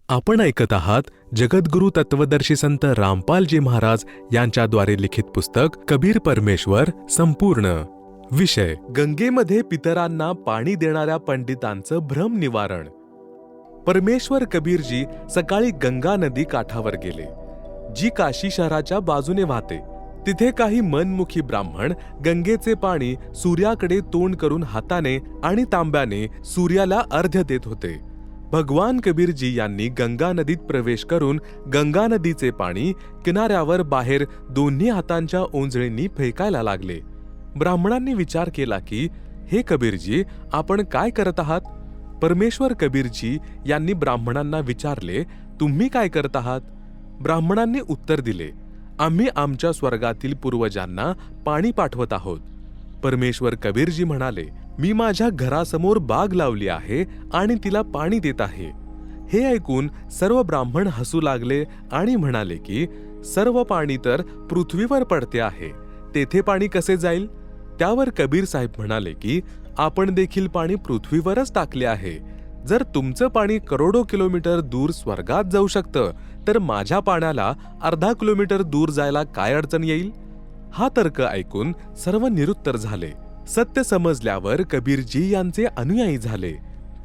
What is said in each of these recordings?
आपण ऐकत आहात जगद्गुरु तत्वदर्शी संत रामपालजी महाराज यांच्याद्वारे लिखित पुस्तक कबीर परमेश्वर संपूर्ण. विषय गंगेमध्ये पितरांना पाणी देणाऱ्या पंडितांचं भ्रम निवारण. परमेश्वर कबीरजी सकाळी गंगा नदी काठावर गेले, जी काशी शहराच्या बाजूने वाहते. तिथे काही मनमुखी ब्राह्मण गंगेचे पाणी सूर्याकडे तोंड करून हाताने आणि तांब्याने सूर्याला अर्घ्य देत होते. भगवान कबीरजी यांनी गंगा नदीत प्रवेश करून गंगा नदीचे पाणी किनाऱ्यावर बाहेर दोन्ही हातांच्या ओंजळींनी फेकायला लागले. ब्राह्मणांनी विचार केला की, हे कबीरजी, आपण काय करत आहात? परमेश्वर कबीरजी यांनी ब्राह्मणांना विचारले, तुम्ही काय करत आहात? ब्राह्मणांनी उत्तर दिले, आम्ही आमच्या स्वर्गातील पूर्वजांना पाणी पाठवत आहोत. परमेश्वर कबीरजी म्हणाले, मी माझ्या घरासमोर बाग लावली आहे आणि तिला पाणी देत आहे. हे ऐकून सर्व ब्राह्मण हसू लागले आणि म्हणाले की, सर्व पाणी तर पृथ्वीवर पडते आहे, तेथे पाणी कसे जाईल? त्यावर कबीर साहेब म्हणाले की, आपण देखील पाणी पृथ्वीवरच टाकले आहे. जर तुमचं पाणी करोडो किलोमीटर दूर स्वर्गात जाऊ शकतं, तर माझ्या पाण्याला अर्धा किलोमीटर दूर जायला काय अडचण येईल? हा तर्क ऐकून सर्व निरुत्तर झाले. सत्य समजल्यावर कबीरजी यांचे अनुयायी झाले.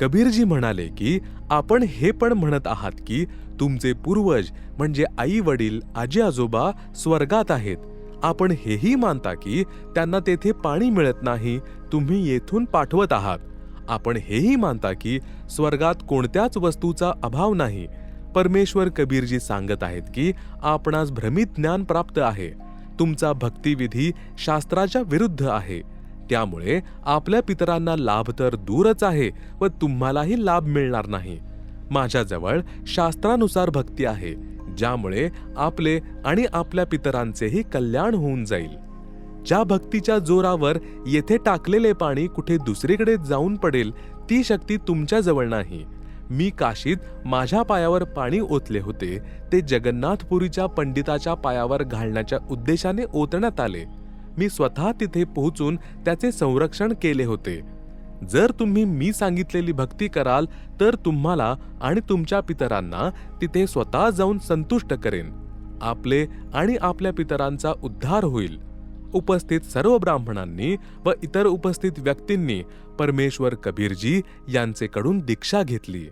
कबीरजी म्हणाले की, आपण हे पण म्हणत आहात की तुमचे पूर्वज म्हणजे आई वडील आजी आजोबा स्वर्गात आहेत. आपण हेही मानता की त्यांना तेथे पाणी मिळत नाही, तुम्ही येथून पाठवत आहात. आपण हेही मानता की स्वर्गात कोणत्याच वस्तूचा अभाव नाही. परमेश्वर कबीरजी सांगत आहेत की आपणास भ्रमित ज्ञान प्राप्त आहे. तुमचा भक्तिविधी शास्त्राच्या विरुद्ध आहे. त्यामुळे आपल्या पितरांना लाभ तर दूरच आहे व तुम्हालाही लाभ मिळणार नाही. माझ्याजवळ शास्त्रानुसार भक्ती आहे, ज्यामुळे आपले आणि आपल्या पितरांचेही कल्याण होऊन जाईल. ज्या भक्तीच्या जोरावर येथे टाकलेले पाणी कुठे दुसरीकडे जाऊन पडेल, ती शक्ती तुमच्याजवळ नाही. मी काशीत माझ्या पायावर पाणी ओतले होते, ते जगन्नाथपुरीच्या पंडिताच्या पायावर घालण्याच्या उद्देशाने ओतण्यात आले. मी स्वतः तिथे पोहोचून त्याचे संरक्षण केले होते. जर तुम्ही मी सांगितलेली भक्ती कराल तर तुम्हाला आणि तुमच्या पितरांना तिथे स्वतः जाऊन संतुष्ट करेन. आपले आणि आपल्या पितरांचा उद्धार होईल. उपस्थित सर्व ब्राह्मणांनी व इतर उपस्थित व्यक्तींनी परमेश्वर कबीरजी यांचेकडून दीक्षा घेतली.